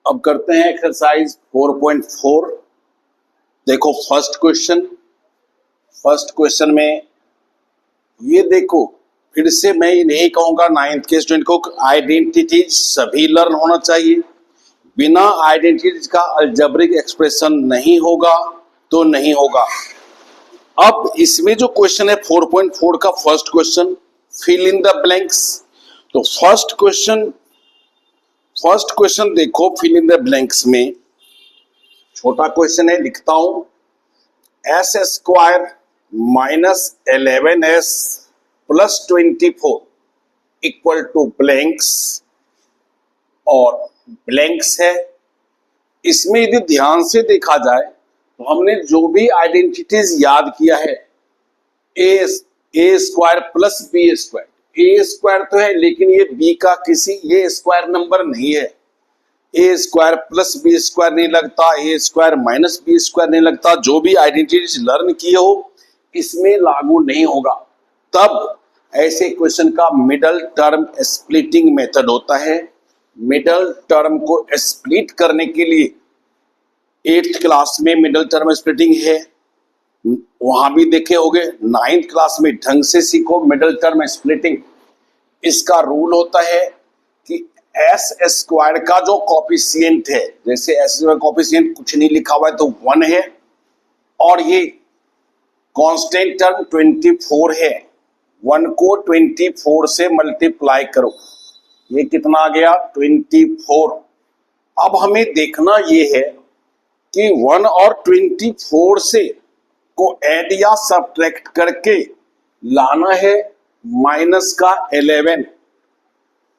अब करते हैं एक्सरसाइज 4.4। देखो फर्स्ट क्वेश्चन में ये देखो, फिर से मैं ये नहीं कहूंगा नाइन्थ के स्टूडेंट को आइडेंटिटीज सभी लर्न होना चाहिए। बिना आइडेंटिटीज का अलजेब्रिक एक्सप्रेशन नहीं होगा तो नहीं होगा। अब इसमें जो क्वेश्चन है 4.4 का first question, fill in the blanks. तो फर्स्ट क्वेश्चन देखो, फिल इन द ब्लैंक्स में छोटा क्वेश्चन है, लिखता हूं S square minus 11s plus 24 equal to blanks, और ब्लैंक्स है। इसमें यदि ध्यान से देखा जाए तो हमने जो भी आइडेंटिटीज याद किया है, ए स्क्वायर प्लस बी स्क्वायर, ए स्क्वायर तो है लेकिन ये बी का ये स्क्वायर नंबर नहीं है। ए स्क्वायर प्लस बी स्क्वायर नहीं लगता, ए स्क्वायर माइनस बी स्क्वायर नहीं लगता। जो भी आइडेंटिटीज लर्न किए हो इसमें लागू नहीं होगा। तब ऐसे क्वेश्चन का मिडल टर्म स्प्लिटिंग मेथड होता है। मिडल टर्म को स्प्लिट करने के लिए 8th क्लास में मिडल टर्म स्प्लिटिंग है, वहां भी देखे होंगे। 9th क्लास में ढंग से सीखो मिडल टर्म स्प्लिटिंग। इसका रूल होता है कि एस स्क्वायर का जो कॉफिशिएंट है, जैसे एस स्क्वायर कॉफिशिएंट कुछ नहीं लिखा हुआ है तो 1 है, और ये कांस्टेंट टर्म 24 है। 1 को 24 से मल्टीप्लाई करो, ये कितना आ गया 24। अब हमें देखना ये है कि 1 और 24 से को ऐड या सब्ट्रैक्ट करके लाना है माइनस का 11।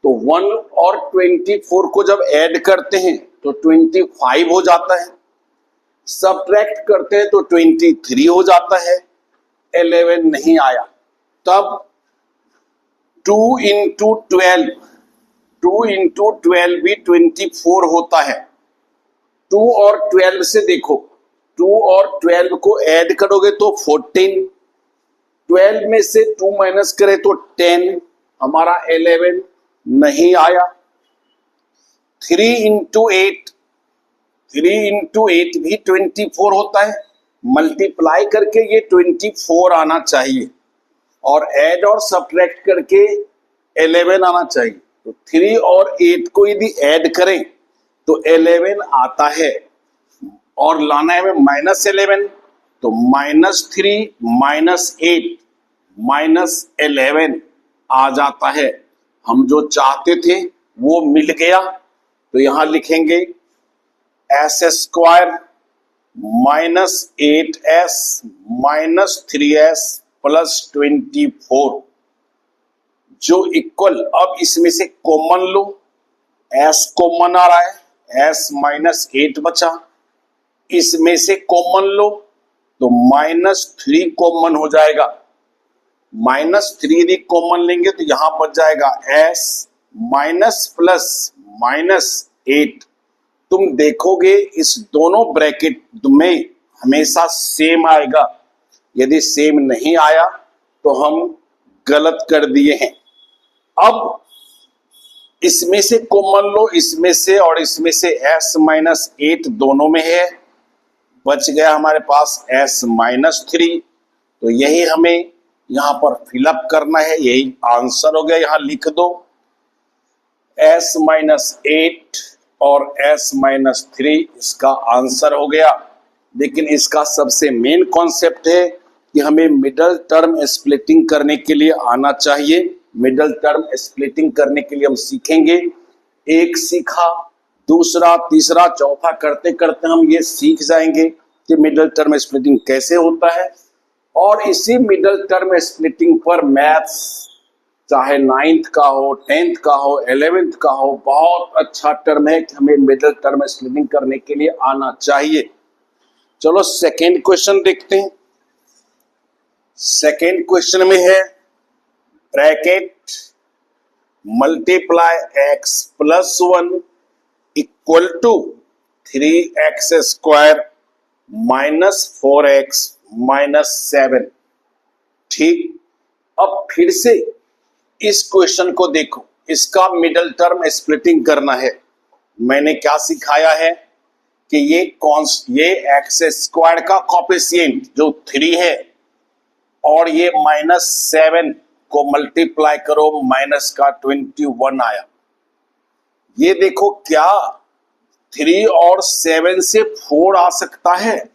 तो 1 और 24 को जब ऐड करते हैं तो 25 हो जाता है, सब्ट्रैक्ट करते हैं तो 23 हो जाता है, 11 नहीं आया। तब 2 इंटू 12 भी 24 होता है। 2 और 12 से देखो, 2 और 12 को ऐड करोगे तो 14, 12 में से 2 माइनस करें तो 10, हमारा 11 नहीं आया। 3 इंटू 8 भी 24 होता है, मल्टीप्लाई करके ये 24 आना चाहिए, और ऐड और सब्ट्रैक्ट करके 11 आना चाहिए। तो 3 और 8 को यदि ऐड करें तो 11 आता है, और लाना है माइनस 11, तो -3 -8 -11 आ जाता है। हम जो चाहते थे वो मिल गया। तो यहां लिखेंगे S square -8s -3s plus 24, जो इक्वल, अब इसमें से कॉमन लो, s कॉमन आ रहा है, s -8 बचा, इसमें से कॉमन लो तो -3 कॉमन हो जाएगा। -3 यदि कॉमन लेंगे तो यहां बच जाएगा s माइनस प्लस -8। तुम देखोगे इस दोनों ब्रैकेट में हमेशा सेम आएगा। यदि सेम नहीं आया तो हम गलत कर दिए हैं। अब इसमें से कॉमन लो, इसमें से और इसमें से s -8 दोनों में है, बच गया हमारे पास s -3। तो यही हमें यहां पर फिलअप करना है, यही आंसर हो गया। यहां लिख दो s -8 और s -3 इसका आंसर हो गया। लेकिन इसका सबसे मेन कॉन्सेप्ट है कि हमें मिडल टर्म स्प्लिटिंग करने के लिए आना चाहिए। मिडल टर्म स्प्लिटिंग करने के लिए हम सीखेंगे, एक सीखा, दूसरा, तीसरा, चौथा करते करते हम ये सीख जाएंगे कि मिडल टर्म स्प्लिटिंग कैसे होता है। और इसी मिडल टर्म स्प्लिटिंग पर मैथ्स चाहे 9th का हो, 10th का हो, 11th का हो, बहुत अच्छा टर्म है कि हमें मिडल टर्म स्प्लिटिंग करने के लिए आना चाहिए। चलो सेकेंड क्वेश्चन देखते हैं। सेकेंड क्वेश्चन में है bracket multiply x plus 1 equal to 3x square -4x -7। ठीक, अब फिर से इस क्वेश्चन को देखो, इसका मिडल टर्म स्प्लिटिंग करना है। मैंने क्या सिखाया है कि ये एक्स स्क्वायर का कॉफिशिएंट जो 3 है और ये -7 को मल्टीप्लाई करो माइनस का 21 आया। ये देखो क्या 3 और 7 से 4 आ सकता है?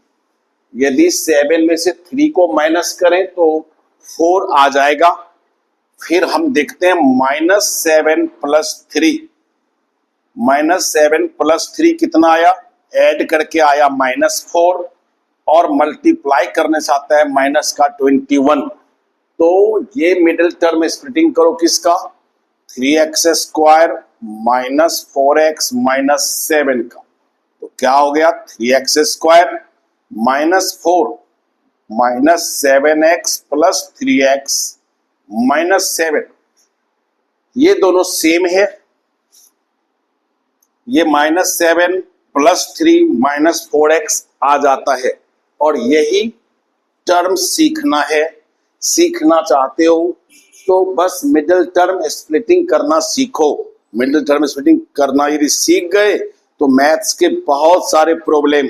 यदि 7 में से 3 को माइनस करें तो 4 आ जाएगा। फिर हम देखते हैं -7 प्लस 3, -7 प्लस 3 कितना आया? ऐड करके आया -4 और मल्टीप्लाई करने से आता है माइनस का 21। तो ये मिडिल टर्म स्प्लिटिंग करो किसका? 3x square minus 4x minus 7 का। तो क्या हो गया? 3x square minus 4 minus 7x plus 3x minus 7। ये दोनों सेम है। ये -7 प्लस 3 माइनस 4x आ जाता है और यही टर्म सीखना है। सीखना चाहते हो तो बस मिडिल टर्म स्प्लिटिंग करना सीखो। मिडिल टर्म स्प्लिटिंग करना यदि सीख गए तो मैथ्स के बहुत सारे प्रॉब्लम,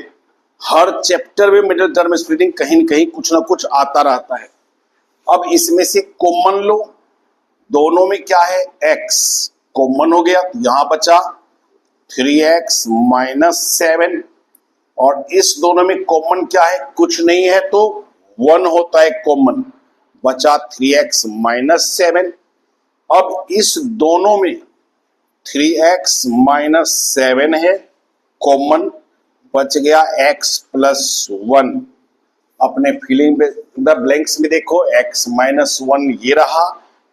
हर चैप्टर में मिडिल टर्म स्प्लिटिंग कहीं न कहीं कुछ ना कुछ आता रहता है। अब इसमें से कॉमन लो, दोनों में क्या है? x कॉमन हो गया, यहां बचा 3x माइनस 7 और इस दोनों में कॉमन क्या है? कुछ नहीं है तो 1 होता है कॉमन, बचा 3x माइनस 7। अब इस दोनों में 3x माइनस 7 है कॉमन, बच गया x प्लस 1। अपने फिलिंग द ब्लैंक्स में देखो x माइनस 1 ये रहा,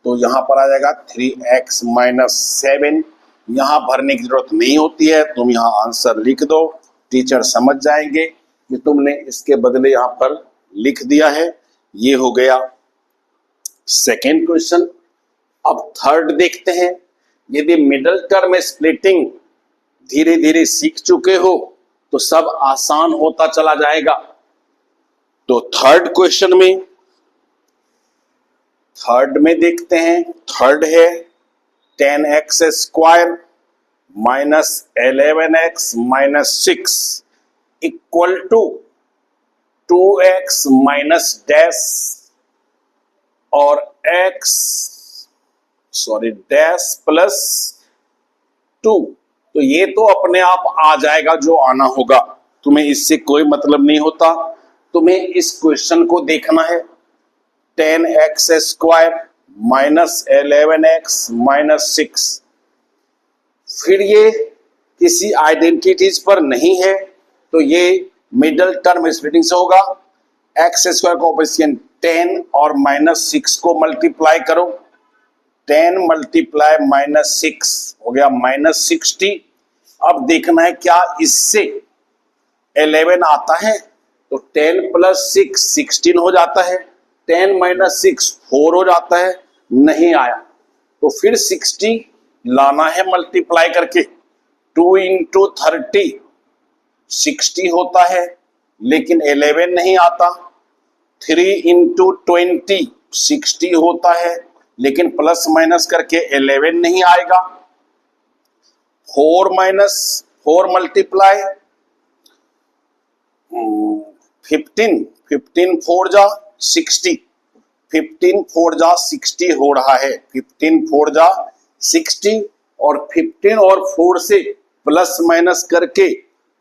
तो यहां पर आ जाएगा 3x माइनस 7। यहां भरने की जरूरत नहीं होती है, तुम यहां आंसर लिख दो, टीचर समझ जाएंगे कि तुमने इसके बदले यहां पर लिख दिया है। ये हो गया सेकेंड क्वेश्चन। अब थर्ड देखते हैं। यदि मिडिल टर्म स्प्लिटिंग धीरे धीरे सीख चुके हो तो सब आसान होता चला जाएगा। तो थर्ड में देखते हैं। थर्ड है 10x square minus 11x minus 6 equal to 2x minus dash और डैश प्लस 2। तो ये तो अपने आप आ जाएगा जो आना होगा, तुम्हें इससे कोई मतलब नहीं होता। तुम्हें इस क्वेश्चन को देखना है। 10x square minus 11x minus 6, फिर ये किसी आइडेंटिटीज पर नहीं है तो ये मिडिल टर्म स्प्लिटिंग से होगा। एक्स स्क्वायर कोएफिशिएंट 10 और माइनस 6 को मल्टीप्लाई करो, 10 मल्टीप्लाई माइनस 6 हो गया माइनस 60। अब देखना है क्या इससे 11 आता है, तो 10 प्लस 6 16 हो जाता है, 10 माइनस 6 4 हो जाता है, नहीं आया तो फिर 60 लाना है मल्टीप्लाई करके। 2 इंटू 30 60 होता है लेकिन 11 नहीं आता। 3 इंटू 20 60 होता है लेकिन प्लस माइनस करके 11 नहीं आएगा। 4 माइनस 4 मल्टीप्लाई 15 4 जा 60, 15 4 जा 60 हो रहा है, 15 4 जा 60 और 15 और 4 से प्लस माइनस करके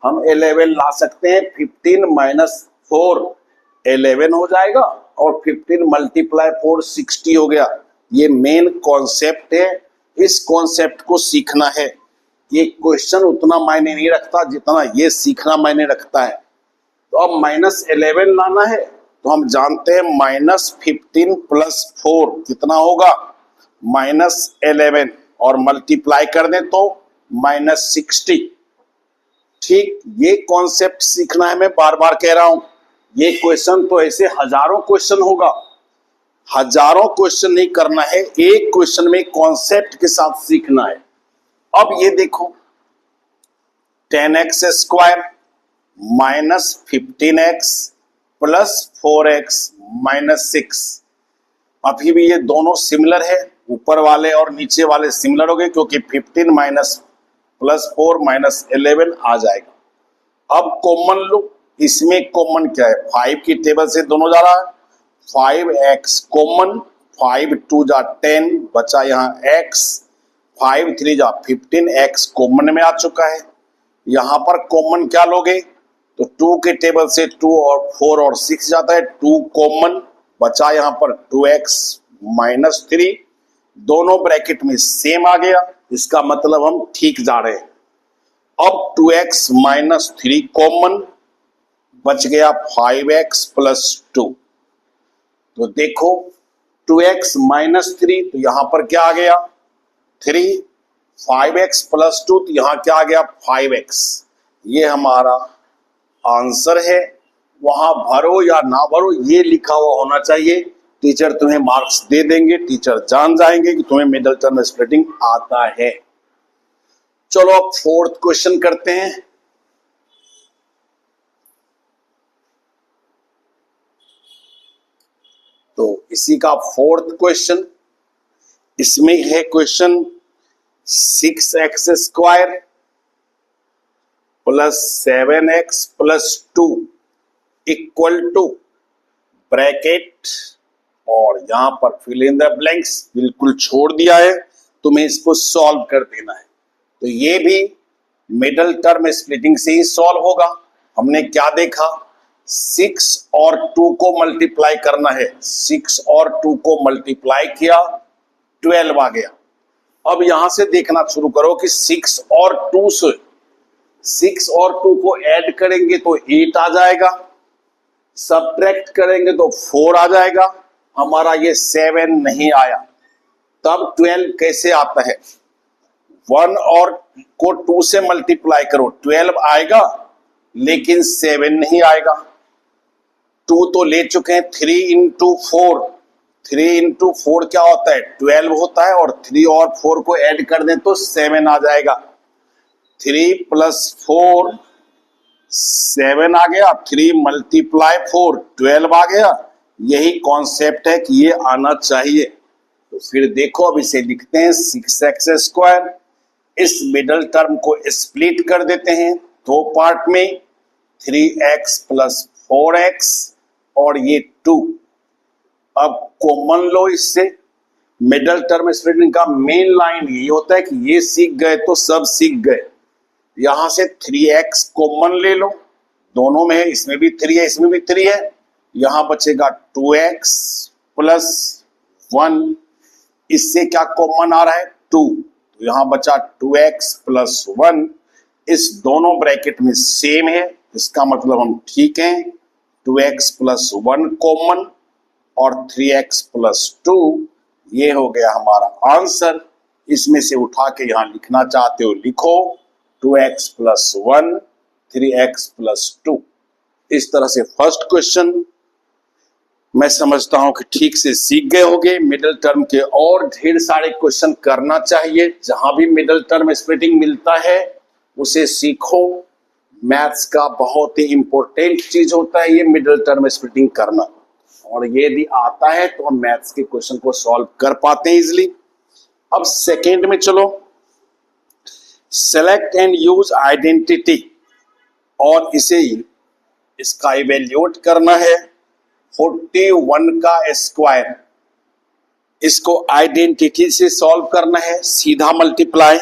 हम 11 ला सकते हैं। 15 माइनस 4 11 हो जाएगा और 15 मल्टीप्लाई 4 60 हो गया। ये मेन कॉन्सेप्ट है, इस कॉन्सेप्ट को सीखना है। ये क्वेश्चन उतना मायने नहीं रखता जितना ये सीखना मायने रखता है। तो अब माइनस 11 लाना है तो हम जानते हैं माइनस 15 प्लस 4 कितना होगा? माइनस 11 और मल्टीप्लाई कर दें तो माइनस 60। ठीक, ये कॉन्सेप्ट सीखना है। मैं बार बार कह रहा हूं, ये क्वेश्चन तो ऐसे हजारों क्वेश्चन होगा, हजारों क्वेश्चन नहीं करना है, एक क्वेश्चन में कॉन्सेप्ट के साथ सीखना है। अब ये देखो 10x square minus 15x plus 4x minus 6। अभी भी ये दोनों सिमिलर है, ऊपर वाले और नीचे वाले सिमिलर हो गए क्योंकि 15 माइनस +4 -11 आ जाएगा। अब कॉमन लो, इसमें कॉमन क्या है, 5 की टेबल से दोनों जा रहा है, 5x कॉमन, 5 2 जा 10 बचा यहाँ x, 5 3 जा 15, x कॉमन में आ चुका है। यहाँ पर कॉमन क्या लोगे, तो 2 के टेबल से 2 और 4 और 6 जाता है, 2 कॉमन बचा यहाँ पर 2x -3, दोनों ब्रैकेट में सेम आ गया, इसका मतलब हम ठीक जा रहे हैं। अब 2x -3 कॉमन बच गया 5x + 2। तो देखो 2x -3 तो यहां पर क्या आ गया 3, 5x + 2 तो यहां क्या आ गया 5x। ये हमारा आंसर है। वहां भरो या ना भरो ये लिखा हुआ होना चाहिए, टीचर तुम्हें मार्क्स दे देंगे, टीचर जान जाएंगे कि तुम्हें मिडिल टर्म स्प्लिटिंग आता है। चलो अब 4th क्वेश्चन करते हैं। तो इसी का 4th क्वेश्चन, इसमें है क्वेश्चन 6x² + 7x + 2 = ब्रैकेट, और यहां पर फिल इन द ब्लैंक्स बिल्कुल छोड़ दिया है, तुम्हें इसको सॉल्व कर देना है। तो ये भी मिडिल टर्म स्प्लिटिंग से ही सॉल्व होगा। हमने क्या देखा, 6 और 2 को मल्टीप्लाई करना है, 6 और 2 को मल्टीप्लाई किया 12 आ गया। अब यहां से देखना शुरू करो कि 6 और 2 से 6 और 2 को ऐड करेंगे तो 8 आ जाएगा, सब्ट्रैक्ट करेंगे तो 4 आ जाएगा, हमारा ये 7 नहीं आया। तब 12 कैसे आता है, 1 और को 2 से मल्टीप्लाई करो 12 आएगा, लेकिन 7 नहीं आएगा। 2 तो ले चुके हैं, 3 × 4, 3 × 4 क्या होता है 12 होता है, और 3 और 4 को ऐड कर दें तो 7 आ जाएगा। 3 + 4 7 आ गया, 3 × 4 12 आ गया। यही कॉन्सेप्ट है कि ये आना चाहिए। तो फिर देखो अब इसे लिखते हैं 6x², इस मिडल टर्म को स्प्लिट कर देते हैं दो पार्ट में, 3x + 4x और ये 2। अब कॉमन लो इससे, मिडल टर्म स्प्लिटिंग का मेन लाइन ये होता है कि ये सीख गए तो सब सीख गए। यहां से 3x कॉमन ले लो, दोनों में है, इसमें भी 3 है इसमें भी 3 है, यहां बचेगा 2x + 1, इससे क्या कॉमन आ रहा है 2, तो यहां बचा 2x + 1, इस दोनों ब्रैकेट में सेम है, इसका मतलब हम ठीक हैं। 2x + 1 कॉमन और 3x + 2, ये हो गया हमारा आंसर। इसमें से उठा के यहां लिखना चाहते हो लिखो, 2x + 1 3x + 2। इस तरह से फर्स्ट क्वेश्चन मैं समझता हूं कि ठीक से सीख गए होंगे। मिडिल टर्म के और ढेर सारे क्वेश्चन करना चाहिए, जहां भी मिडिल टर्म स्प्लिटिंग मिलता है उसे सीखो। मैथ्स का बहुत ही इंपॉर्टेंट चीज होता है ये मिडिल टर्म स्प्लिटिंग करना, और ये यदि आता है तो हम मैथ्स के क्वेश्चन को सॉल्व कर पाते हैं इजिली। अब सेकेंड में चलो, सेलेक्ट एंड यूज आइडेंटिटी, और इसका इवेल्यूएट करना है 41 का स्क्वायर। इसको आइडेंटिटी से सॉल्व करना है, सीधा मल्टीप्लाई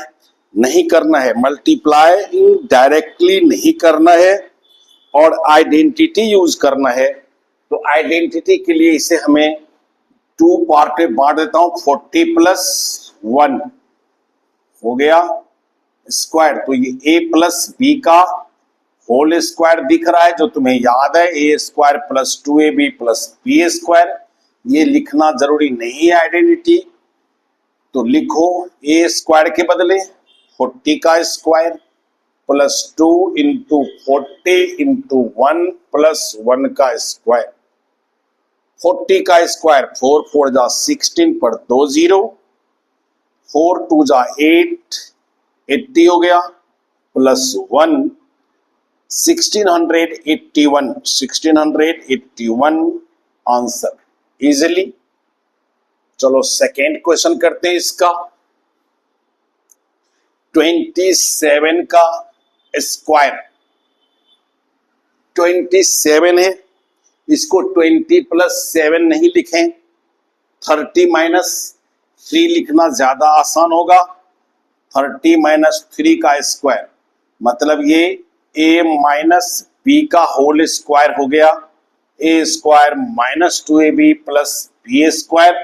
नहीं करना है, मल्टीप्लाई डायरेक्टली नहीं करना है, और आइडेंटिटी यूज करना है। तो आइडेंटिटी के लिए इसे हमें 2 पार्ट में बांट देता हूं, 40 + 1 हो गया स्क्वायर, तो ये a + b का होल स्क्वायर दिख रहा है जो तुम्हें याद है, a² + 2ab + b²। ये लिखना जरूरी नहीं है आइडेंटिटी, तो लिखो a² के बदले 40 का स्क्वायर + 2 × 40 × 1 + 1 का स्क्वायर। 40 का स्क्वायर 4 4 जा 16 पर 2 0, 4 2 जा 8 80 हो गया, +1 1681 आंसर इजिली। चलो सेकेंड क्वेश्चन करते हैं इसका। 27 का स्क्वायर 27 है, इसको 20 प्लस 7 नहीं लिखें, 30 माइनस 3 लिखना ज्यादा आसान होगा। 30 माइनस 3 का स्क्वायर मतलब ये a माइनस बी का होल स्क्वायर हो गया, a square minus 2ab plus B square.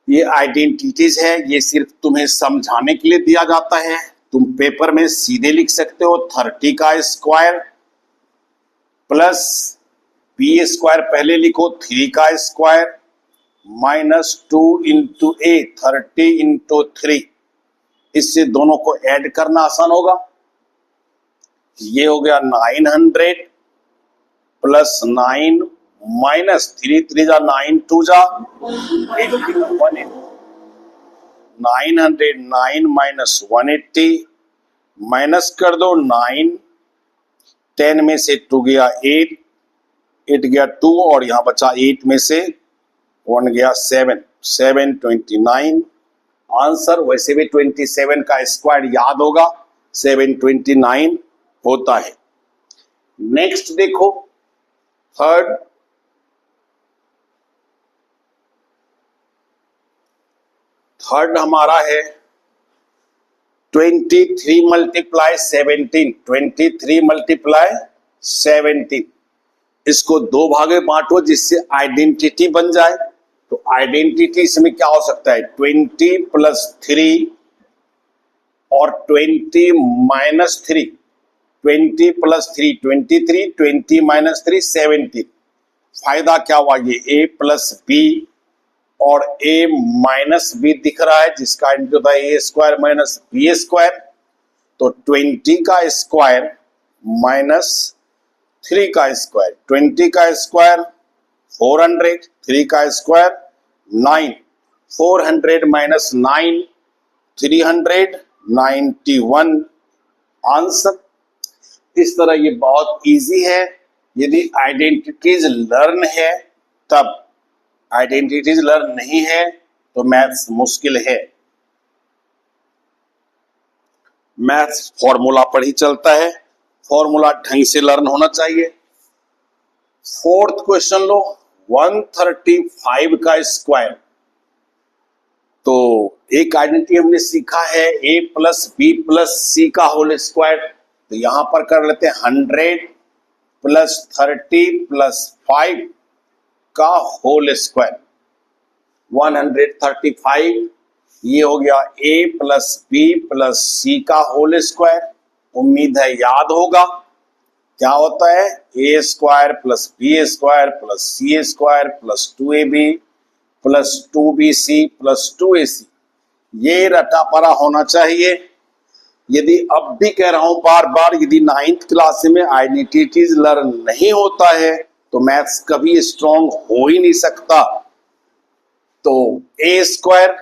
ये आइडेंटिटीज है, ये सिर्फ तुम्हें समझाने के लिए दिया जाता है। तुम पेपर में सीधे लिख सकते हो 30 का स्क्वायर प्लस बी स्क्वायर, पहले लिखो 3 का स्क्वायर माइनस 2 इंटू ए, 30 इंटू 3। इससे दोनों को ऐड करना आसान होगा। ये हो गया 900 प्लस 9 माइनस 3 3 जा 9 2 जा 81, 909 माइनस 180, माइनस कर दो 9, 10 में से 2 गया 8, 8 गया 2 और यहां बचा 8 में से 1 गया 7, 729। आंसर वैसे भी 27 का स्क्वायर याद होगा, 729 होता है। नेक्स्ट देखो थर्ड हमारा है 23 मल्टीप्लाई 17, 23 मल्टीप्लाई 17। इसको दो भागे बांटो जिससे आइडेंटिटी बन जाए। तो आइडेंटिटी इसमें क्या हो सकता है, 20 प्लस 3 और 20 माइनस 3, 20 प्लस 3 23, 20 माइनस 3 17। फायदा क्या हुआ, ये a प्लस बी और a माइनस बी दिख रहा है जिसका इंटू था ए स्क्वायर माइनस बी स्क्वायर। तो 20 का स्क्वायर माइनस 3 का स्क्वायर, 20 का स्क्वायर 400, 3 का स्क्वायर 9, 400 माइनस 9 391 आंसर। इस तरह ये बहुत इजी है। यदि आइडेंटिटीज लर्न है तब, आइडेंटिटीज लर्न नहीं है तो मैथ्स मुश्किल है। मैथ्स फॉर्मूला पर ही चलता है, फॉर्मूला ढंग से लर्न होना चाहिए। फोर्थ क्वेश्चन लो, 135 का स्क्वायर। तो एक आइडेंटिटी हमने सीखा है a प्लस बी प्लस सी का होल स्क्वायर। तो यहां पर कर लेते हैं 100 प्लस 30 प्लस 5 का होल स्क्वायर, 135। ये हो गया a प्लस बी प्लस सी का होल स्क्वायर। उम्मीद है याद होगा। क्या होता है, a square plus B square plus C square plus 2ab plus 2bc plus 2ac। ये रटा पड़ा होना चाहिए। यदि अब भी कह रहा हूं बार बार, यदि 9th क्लास में आइडेंटिटीज लर्न नहीं होता है तो मैथ्स कभी स्ट्रांग हो ही नहीं सकता। तो a स्क्वायर,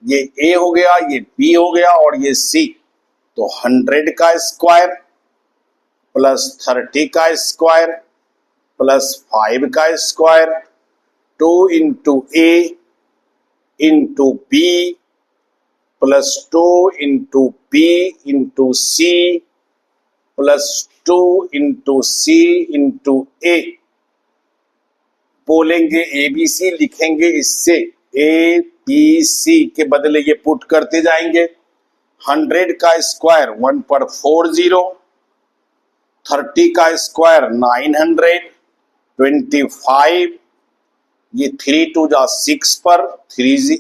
ये a हो गया, ये b हो गया और ये c। तो 100 का स्क्वायर प्लस 30 का स्क्वायर प्लस 5 का square, 2 into a into b plus 2 into b into c plus 2 into c into a। बोलेंगे ABC, लिखेंगे इससे a b c के बदले ये पुट करते जाएंगे। 100 का स्क्वायर 1 पर 40, 30 का स्क्वायर 900, 25, ये 3 2 जा 6 पर 30,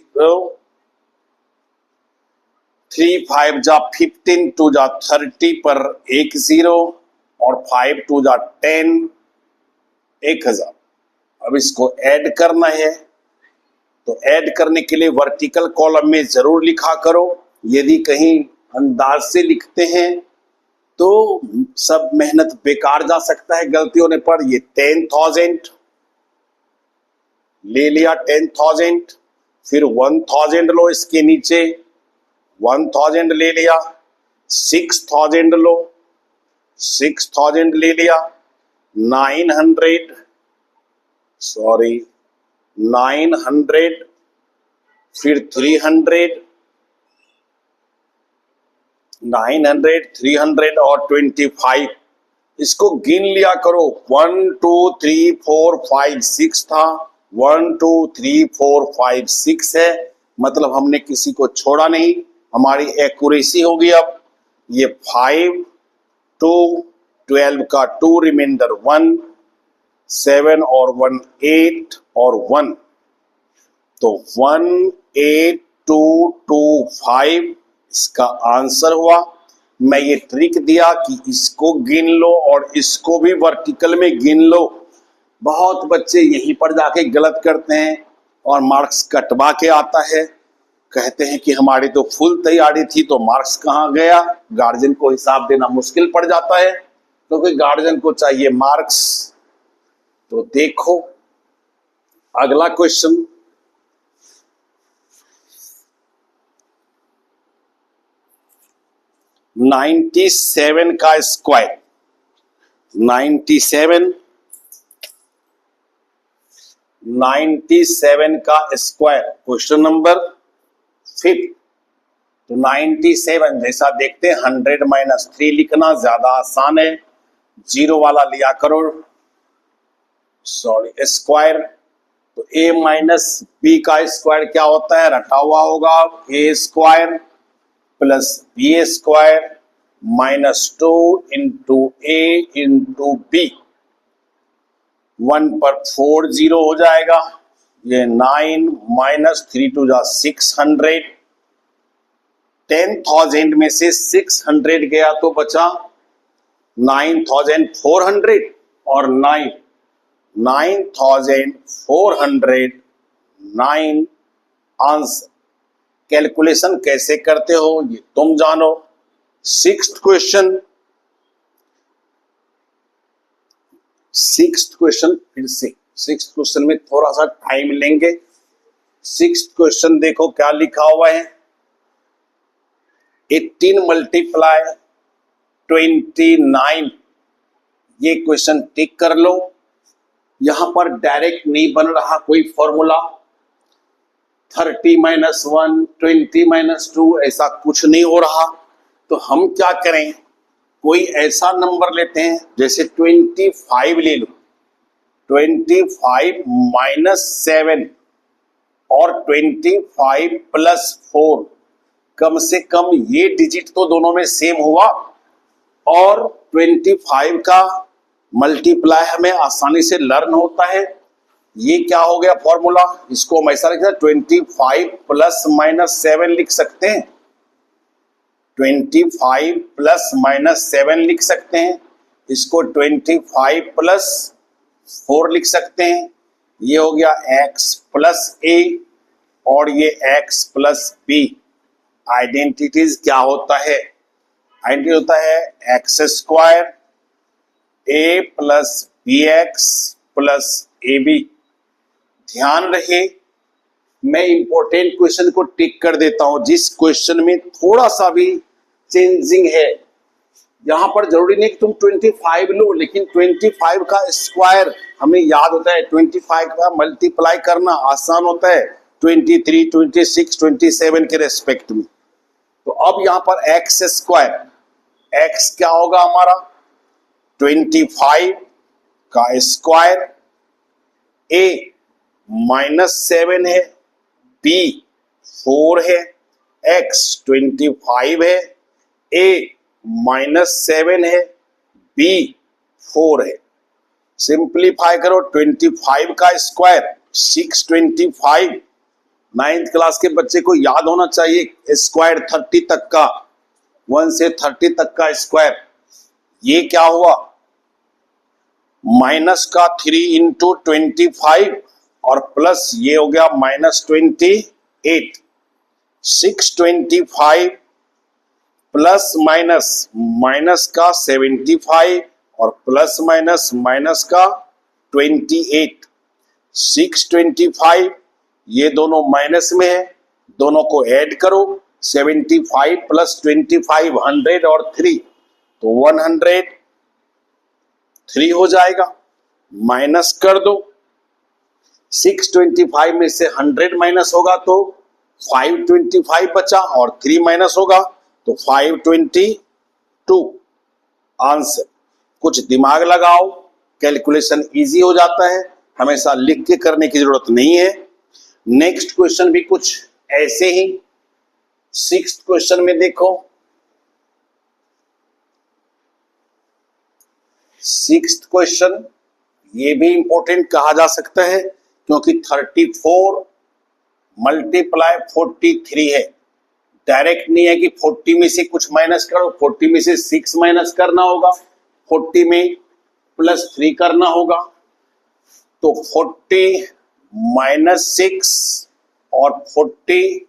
3 5 जा 15, 2 जा 30 पर 10 और 5 2 जा 10, 1000। अब इसको ऐड करना है, तो ऐड करने के लिए वर्टिकल कॉलम में जरूर लिखा करो। यदि कहीं अंदाज से लिखते हैं तो सब मेहनत बेकार जा सकता है गलती होने पर। ये 10,000 ले लिया, 10,000, फिर 1,000 लो, इसके नीचे 1,000 ले लिया, 6,000 लो, 6,000 ले लिया, 900 फिर 300, 900, 300 और 25, इसको गिन लिया करो। 1 2 3 4 5 6 था, 1 2 3 4 5 6 है, मतलब हमने किसी को छोड़ा नहीं, हमारी एक्यूरेसी होगी। अब ये 5 2 12 का 2 रिमाइंडर 1 7 और 1 8 और 1, तो 1 8 2 2 5 इसका आंसर हुआ। मैं ये ट्रिक दिया कि इसको गिन लो और इसको भी वर्टिकल में गिन लो। बहुत बच्चे यहीं पर जाके गलत करते हैं और मार्क्स कटवा के आता है, कहते हैं कि हमारी तो फुल तैयारी थी तो मार्क्स कहाँ गया। गार्जियन को हिसाब देना मुश्किल पड़ जाता है क्योंकि गार्जियन को चाहिए मार्क्स। तो देखो अगला क्वेश्चन, नाइन्टी सेवन का स्क्वायर, 97 का स्क्वायर, क्वेश्चन नंबर 5। तो 97 जैसा देखते हैं 100 माइनस 3 लिखना ज्यादा आसान है, जीरो वाला लिया करो, सॉरी स्क्वायर। तो a माइनस बी का स्क्वायर क्या होता है, रटा हुआ होगा, a square plus B square minus 2 into A into B. 1 पर 4 जीरो हो जाएगा, ये 9 माइनस 3 टू जा 600, 10,000 में से 600 गया तो बचा 9,400 और 9,409 आंसर। कैलकुलेशन कैसे करते हो ये तुम जानो। 6th क्वेश्चन, फिर से 6th क्वेश्चन में थोड़ा सा टाइम लेंगे। 6th क्वेश्चन देखो क्या लिखा हुआ है, 18 मल्टीप्लाई 29, ये क्वेश्चन टिक कर लो। यहां पर डायरेक्ट नहीं बन रहा कोई फॉर्मूला, 30 माइनस 1 20 माइनस 2 ऐसा कुछ नहीं हो रहा। तो हम क्या करें, कोई ऐसा नंबर लेते हैं जैसे 25 ले लो, 25 माइनस 7 और 25 प्लस 4, कम से कम ये डिजिट तो दोनों में सेम हुआ और 25 का मल्टीप्लाई हमें आसानी से लर्न होता है। ये क्या हो गया फॉर्मूला, इसको हम ऐसा लिखते हैं 25 प्लस माइनस 7 लिख सकते हैं, 25 प्लस माइनस 7 लिख सकते हैं, इसको 25 प्लस 4 लिख सकते हैं। ये हो गया x प्लस a और ये x प्लस b। आइडेंटिटीज क्या होता है, आइडेंटिटी होता है X square a plus B X plus A B. ध्यान रहे मैं इंपॉर्टेंट क्वेश्चन को टिक कर देता हूं, जिस क्वेश्चन में थोड़ा सा भी चेंजिंग है। यहां पर जरूरी नहीं कि तुम 25 लो, लेकिन 25 का स्क्वायर हमें याद होता है, 25 का मल्टीप्लाई करना आसान होता है 23, 26, 27 के रेस्पेक्ट में। तो अब यहां पर एक्स स्क्वायर, एक्स क्या होगा हमारा 25 का स्क्वायर, ए -7 है, बी 4 है, x 25 है, a -7 है, b 4 है। सिंप्लीफाई करो, 25 का स्क्वायर 625, 9th क्लास के बच्चे को याद होना चाहिए स्क्वायर 30 तक का, 1 से 30 तक का स्क्वायर। ये क्या हुआ माइनस का 3 इंटू 25 और प्लस ये हो गया -28, 625 प्लस माइनस माइनस का 75 और प्लस माइनस माइनस का 28, 625 ये दोनों माइनस में है, दोनों को ऐड करो, 75 प्लस 25 100 और 3 तो 103 हो जाएगा। माइनस कर दो, 625 में से 100 माइनस होगा तो 525 बचा और 3 माइनस होगा तो 522 आंसर। कुछ दिमाग लगाओ, कैलकुलेशन इजी हो जाता है, हमेशा लिख के करने की जरूरत नहीं है। नेक्स्ट क्वेश्चन भी कुछ ऐसे ही। 6th क्वेश्चन में देखो, 6th क्वेश्चन ये भी इंपॉर्टेंट कहा जा सकता है क्योंकि 34 मल्टीप्लाई 43 है। डायरेक्ट नहीं है कि 40 में से कुछ माइनस करो, 40 में से 6 माइनस करना होगा, 40 में +3 करना होगा। तो 40 माइनस 6 और 40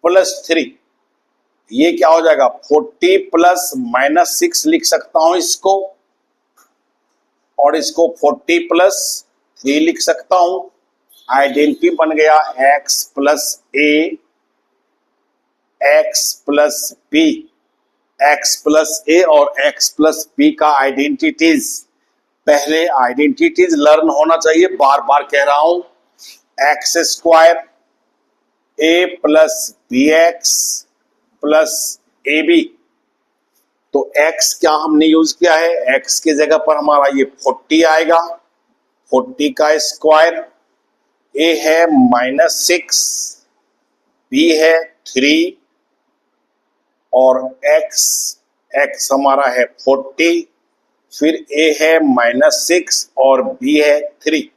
+3, ये क्या हो जाएगा? 40 प्लस -6 लिख सकता हूं इसको, और इसको 40 + 3 लिख सकता हूं। आइडेंटिटी बन गया x + a, x + b, x + a और x + b का आइडेंटिटीज। पहले आइडेंटिटीज लर्न होना चाहिए, बार बार कह रहा हूं। x² a + bx + ab, तो x क्या हमने यूज किया है? x की जगह पर हमारा ये 40 आएगा, 40 का स्क्वायर। a है -6, b है 3 और x हमारा है 40, फिर a है -6 और b है 3।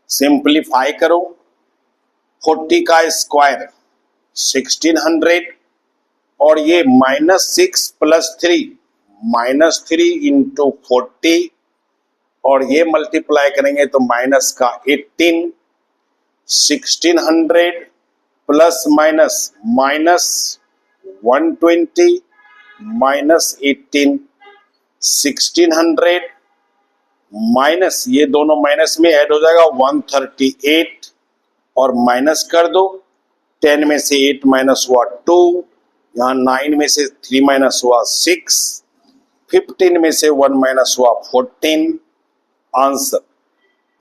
सिंप्लीफाई करो, 40 का स्क्वायर 1600 और ये -6 + 3, -3 × 40 और ये मल्टीप्लाई करेंगे तो माइनस का 18, 1600 प्लस माइनस -120 -18, 1600 माइनस, ये दोनों माइनस में ऐड हो जाएगा 138 और माइनस कर दो। 10 में से 8 माइनस हुआ 2, यहाँ 9 में से 3 माइनस हुआ 6, 15 में से 1 माइनस हुआ 14। आंसर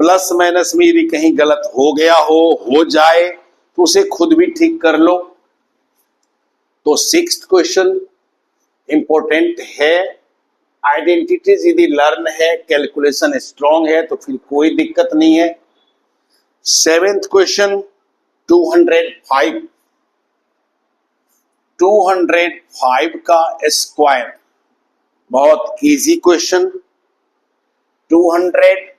प्लस माइनस में यदि कहीं गलत हो गया हो जाए तो उसे खुद भी ठीक कर लो। तो 6th क्वेश्चन इंपॉर्टेंट है। आइडेंटिटीज यदि लर्न है, कैलकुलेशन स्ट्रॉन्ग है तो फिर कोई दिक्कत नहीं है। 7th क्वेश्चन 205, 205 का स्क्वायर, बहुत इजी क्वेश्चन। 200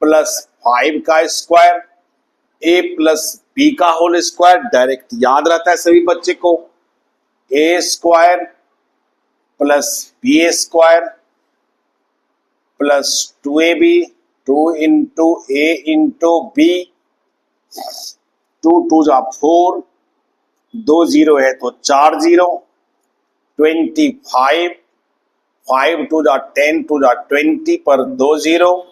+ 5 का स्क्वायर, a + b का होल स्क्वायर, डायरेक्ट याद रहता है सभी बच्चे को। a² + b² + 2ab, 2 × a × b, 2 2 जा 4, 2 0 है तो 4 0, 25, 5 2 जा 10, 2 जा 20 पर 2 0।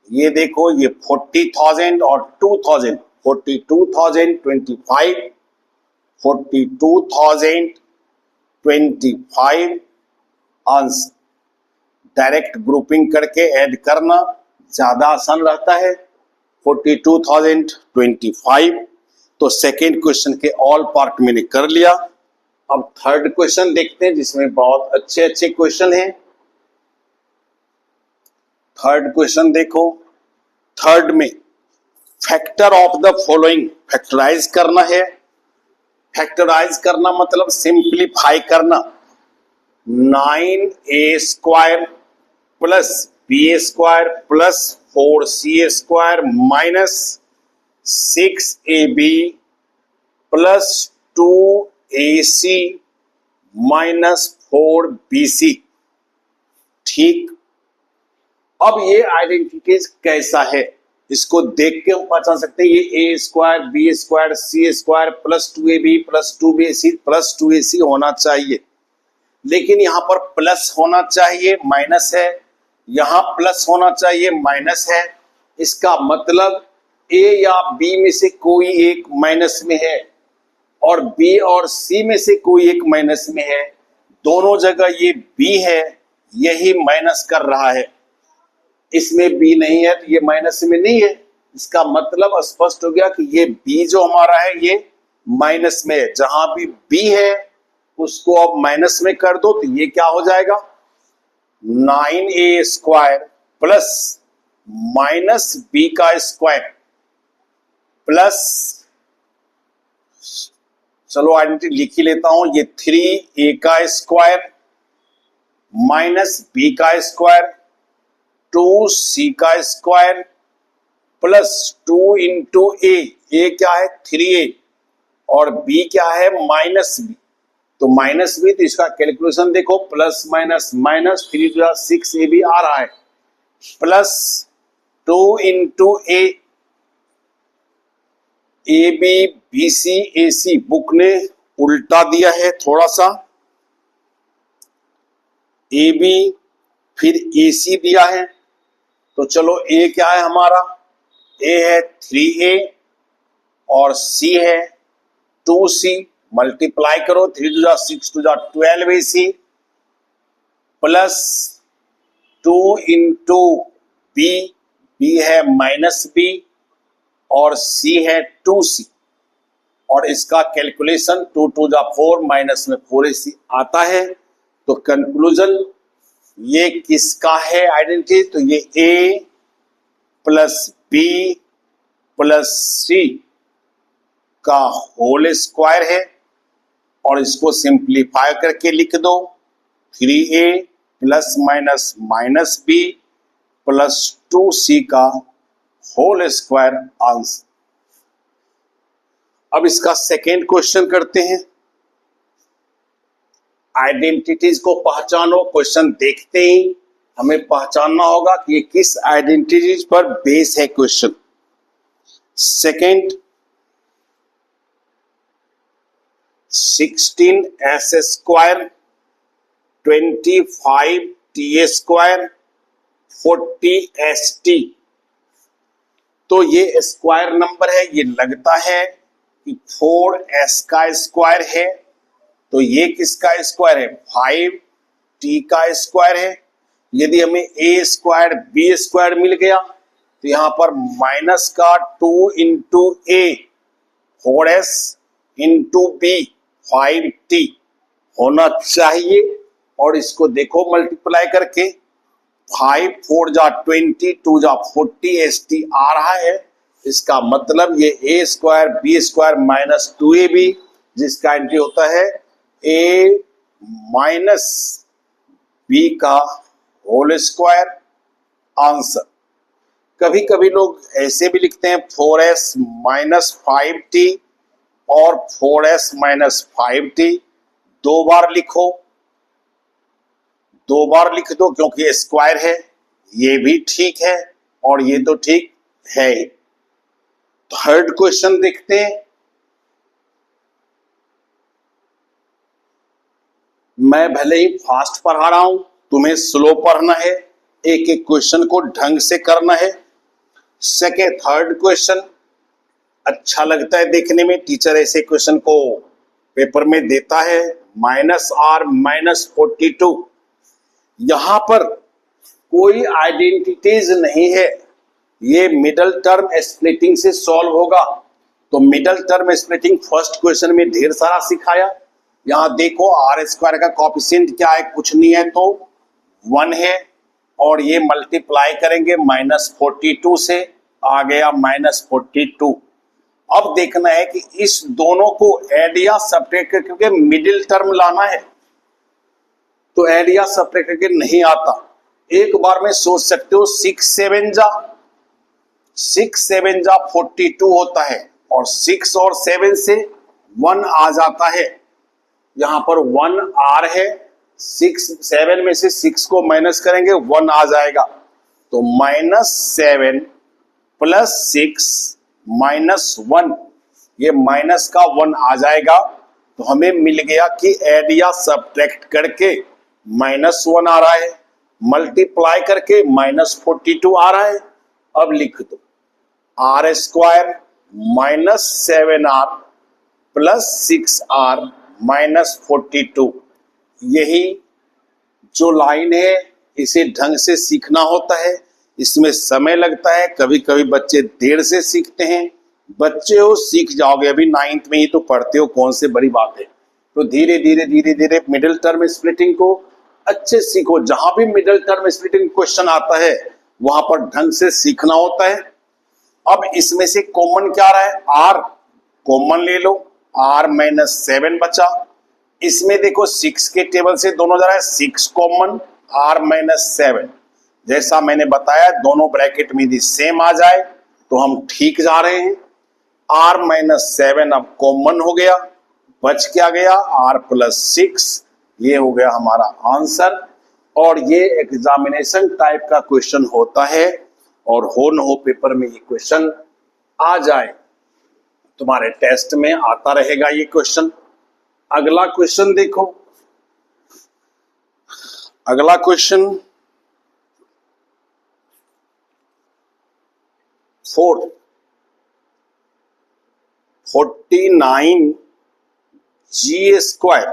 ये देखो, ये 40,000 और 2000, 42,000 25, 42,000 25। आंसर डायरेक्ट ग्रुपिंग करके ऐड करना ज्यादा आसान रहता है। 42,025। तो सेकेंड क्वेश्चन के ऑल पार्ट मैंने कर लिया। अब थर्ड क्वेश्चन देखते हैं जिसमें बहुत अच्छे अच्छे क्वेश्चन हैं। थर्ड क्वेश्चन देखो, थर्ड में factor of the following factorise करना है। फैक्टराइज करना मतलब सिंप्लीफाई करना। 9a² + b² + 4c² - 6ab + 2ac - 4bc। ठीक, अब ये आइडेंटिटीज कैसा है इसको देख के हम पहचान सकते हैं। ये a² b² c² + 2ab + 2bc + 2ac होना चाहिए, लेकिन यहाँ पर प्लस होना चाहिए, माइनस है। यहाँ प्लस होना चाहिए, माइनस है। इसका मतलब a या b में से कोई एक माइनस में है और b और c में से कोई एक माइनस में है। दोनों जगह ये b है, यही माइनस कर रहा है। इसमें b नहीं है तो ये माइनस में नहीं है। इसका मतलब स्पष्ट हो गया कि ये b जो हमारा है ये माइनस में है। जहां भी b है उसको अब माइनस में कर दो तो ये क्या हो जाएगा 9a square plus minus b का स्क्वायर प्लस, चलो आइडेंटिटी लिख ही लेता हूं, ये 3a का स्क्वायर माइनस b का स्क्वायर 2c का स्क्वायर प्लस 2 इंटू ए क्या है 3a और b क्या है माइनस b, तो माइनस b, तो इसका कैलकुलेशन देखो प्लस माइनस माइनस 3 जो 6ab आ रहा है plus 2 into A B B C A C, book ने उल्टा दिया है थोड़ा सा, ए बी फिर ए सी दिया है, तो चलो ए क्या है हमारा, ए है 3a और सी है 2c, मल्टीप्लाई करो 3 2 6 2 12ac plus 2 into B, B है माइनस बी और c है 2c, और इसका कैलकुलेशन 2 2 4 माइनस में 4ac आता है। तो कंक्लूजन ये किसका है आइडेंटिटी, तो ये a plus b plus c का होल स्क्वायर है, और इसको सिंप्लीफाई करके लिख दो 3a plus minus minus b plus 2c का होल स्क्वायर आंसर। अब इसका सेकेंड क्वेश्चन करते हैं, आइडेंटिटीज को पहचानो। क्वेश्चन देखते ही हमें पहचानना होगा कि ये किस आइडेंटिटीज पर बेस है question. Second, 16s square 25t square 40st, तो ये स्क्वायर नंबर है, ये लगता है कि 4s का स्क्वायर है, तो ये किसका स्क्वायर है 5t का स्क्वायर है। यदि हमें a स्क्वायर b स्क्वायर मिल गया तो यहां पर माइनस का 2 into a 4s into b 5t होना चाहिए, और इसको देखो मल्टीप्लाई करके 5 4 जा 20 2 जा 40st आ रहा है। इसका मतलब ये a square b square minus 2ab, जिसका एंट्री होता है a माइनस b का होल स्क्वायर आंसर। कभी कभी लोग ऐसे भी लिखते हैं 4s माइनस 5t और 4s माइनस 5t, दो बार लिखो, दो बार लिख दो क्योंकि स्क्वायर है, ये भी ठीक है और ये तो ठीक है। थर्ड क्वेश्चन देखते हैं, मैं भले ही फास्ट पढ़ा रहा हूं, तुम्हें स्लो पढ़ना है, एक एक क्वेश्चन को ढंग से करना है। सेकेंड थर्ड क्वेश्चन अच्छा लगता है देखने में, टीचर ऐसे क्वेश्चन को पेपर में देता है। -r -42, यहां पर कोई आइडेंटिटीज नहीं है, ये मिडल टर्म स्प्लिटिंग से सॉल्व होगा। तो middle term splitting first question में ढेर सारा सिखाया। यहां देखो आर स्क्वायर का कोएफिशिएंट क्या है, कुछ नहीं है तो 1 है, और ये मल्टीप्लाई करेंगे -42 से, आ गया -42। अब देखना है कि इस दोनों को ऐड या सब्ट्रैक्ट करके मिडिल टर्म लाना है, तो ऐड या सब्ट्रैक्ट करके नहीं आता। एक बार में सोच सकते हो 6 7 जा 42 होता है, और 6 और 7 से 1 आ जाता है, यहां पर 1 r है, 6 7 में से 6 को माइनस करेंगे 1 आ जाएगा, तो -7 प्लस 6 -1, ये माइनस का 1 आ जाएगा। तो हमें मिल गया कि ऐड या सब्ट्रैक्ट करके -1 आ रहा है, मल्टीप्लाई करके -42 आ रहा है। अब लिख दो r square -7r plus 6r -42, यही जो लाइन है इसे ढंग से सीखना होता है, इसमें समय लगता है, कभी कभी बच्चे देर से सीखते हैं। बच्चे हो सीख जाओगे, अभी 9th में ही तो पढ़ते हो, कौन से बड़ी बात है। तो धीरे धीरे धीरे धीरे मिडिल टर्म स्प्लिटिंग को अच्छे सीखो। जहां भी मिडिल टर्म स्प्लिटिंग क्वेश्चन आता है वहां पर ढंग से सीखना होता है। अब इसमें से कॉमन क्या रहा है, आर कॉमन ले लो, आर माइनस 7 बचा। इसमें देखो 6 के टेबल से दोनों जा रहा है, 6 कॉमन, आर माइनस 7। जैसा मैंने बताया दोनों ब्रैकेट में यदि सेम आ जाए तो हम ठीक जा रहे हैं। आर माइनस 7 अब कॉमन हो गया, बच क्या गया, आर प्लस 6। ये हो गया हमारा आंसर। और ये एग्जामिनेशन टाइप का क्वेश्चन होता है, और हो न हो पेपर में ये क्वेश्चन आ जाए, तुम्हारे टेस्ट में आता रहेगा ये क्वेश्चन। अगला क्वेश्चन देखो, अगला question 4, 49 g square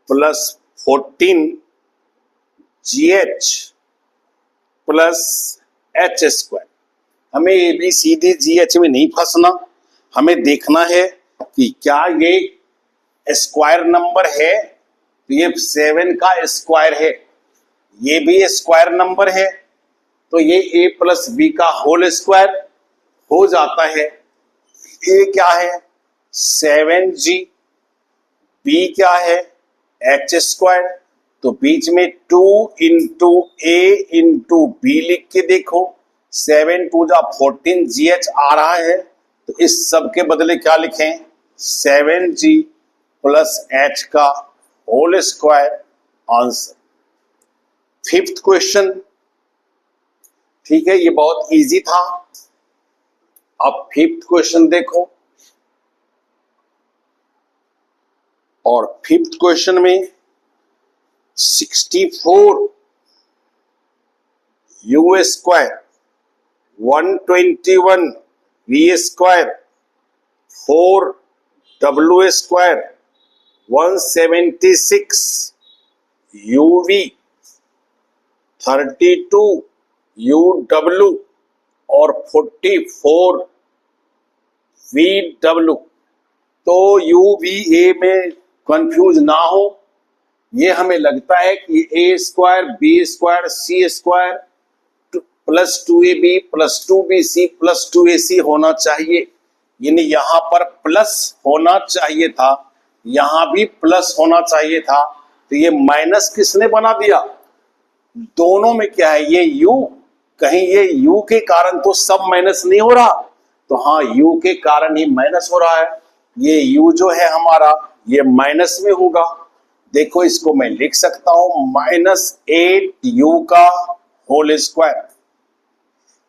plus 14 g h plus h square. हमें ABCD GH में नहीं फंसना, हमें देखना है कि क्या ये स्क्वायर नंबर है, तो ये 7 का स्क्वायर है, ये भी स्क्वायर नंबर है, तो ये A प्लस बी का होल स्क्वायर हो जाता है। ए क्या है 7G, बी क्या है एच स्क्वायर, तो बीच में 2 इंटू ए इंटू बी लिख के देखो, 7 2 जा 14 GH आ रहा है, तो इस सब के बदले क्या लिखें 7G प्लस एच का whole square answer. 5th question, ठीक है, ये बहुत इजी था। अब 5th क्वेश्चन देखो, और 5th क्वेश्चन में 64 यू स्क्वायर 121 वी स्क्वायर 4 डब्ल्यू स्क्वायर 176 यूवी 32 यू डब्ल्यू और 44 वी डब्ल्यू। तो यू वी ए में कंफ्यूज ना हो, ये हमें लगता है कि a square b square c square plus 2ab plus 2bc plus 2ac होना चाहिए, यानी यहां पर प्लस होना चाहिए था, यहां भी प्लस होना चाहिए था, तो ये माइनस किसने बना दिया, दोनों में क्या है ये u, कहीं ये u के कारण तो सब माइनस नहीं हो रहा, तो हाँ u के कारण ही माइनस हो रहा है, ये u जो है हमारा ये माइनस में होगा। देखो इसको मैं लिख सकता हूं -8u का होल स्क्वायर,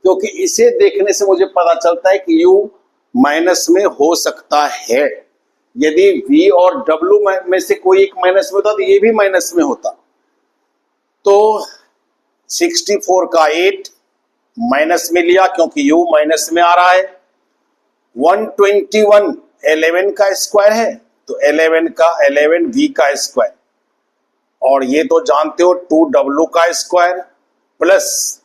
क्योंकि इसे देखने से मुझे पता चलता है कि u माइनस में हो सकता है। यदि v और w में से कोई एक माइनस में होता तो ये भी माइनस में होता। तो 64 का 8 माइनस में लिया क्योंकि u माइनस में आ रहा है। 121 11 का स्क्वायर है, तो 11 का 11 v का स्क्वायर, और ये तो जानते हो 2w का स्क्वायर प्लस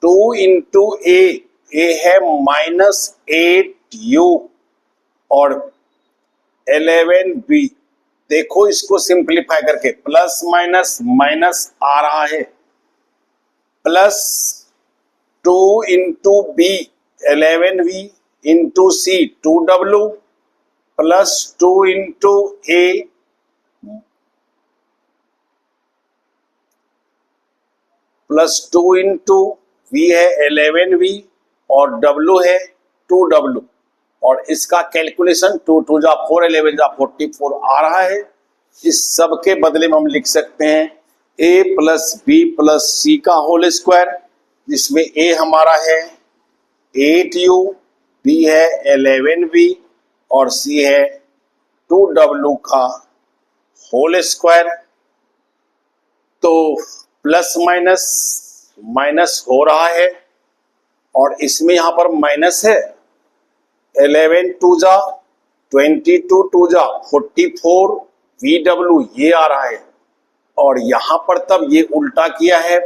2 इंटू ए है -8u और 11b। देखो इसको सिंप्लीफाई करके प्लस माइनस माइनस आ रहा है, plus 2 into B 11v into C 2w plus 2 into A plus 2 into V है 11v और w है 2w, और इसका कैलकुलेशन 2 2 जा 4 11 जा 44 आ रहा है। इस सब के बदले में हम लिख सकते हैं a प्लस बी प्लस सी का होल स्क्वायर, जिसमें a हमारा है 8u, b है 11v और c है 2w का होल स्क्वायर। तो प्लस माइनस माइनस हो रहा है, और इसमें यहां पर माइनस है, 11 2 जा 22 2 जा 44 VW ये आ रहा है, और यहां पर तब ये उल्टा किया है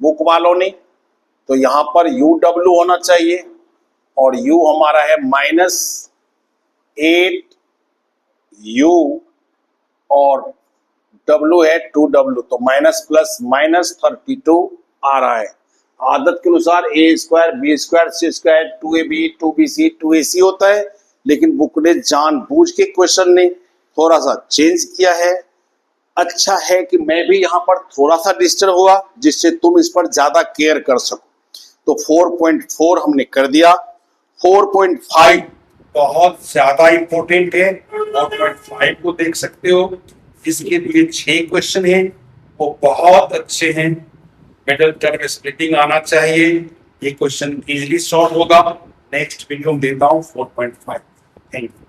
बुक वालों ने, तो यहां पर UW होना चाहिए, और U हमारा है -8u और W है 2W, तो माइनस प्लस माइनस 32 आ रहा है। आदत के अनुसार ए square b square c square 2ab 2bc 2ac होता है, लेकिन बुक ने जानबूझ के क्वेश्चन ने थोड़ा सा चेंज किया है। अच्छा है कि मैं भी यहाँ पर थोड़ा सा डिस्टर्ब हुआ, जिससे तुम इस पर ज्यादा केयर कर सको। तो 4.4 हमने कर दिया। 4.5 बहुत ज्यादा इंपॉर्टेंट है। 4.5 को देख सकते हो, इसके लिए 6 क्वेश्चन हैं, वो बहुत अच्छे हैं। मिडिल टर्म स्प्लिटिंग आना चाहिए, ये क्वेश्चन इजीली सॉल्व होगा। नेक्स्ट वीडियो में देता हूँ 4.5। Thank you.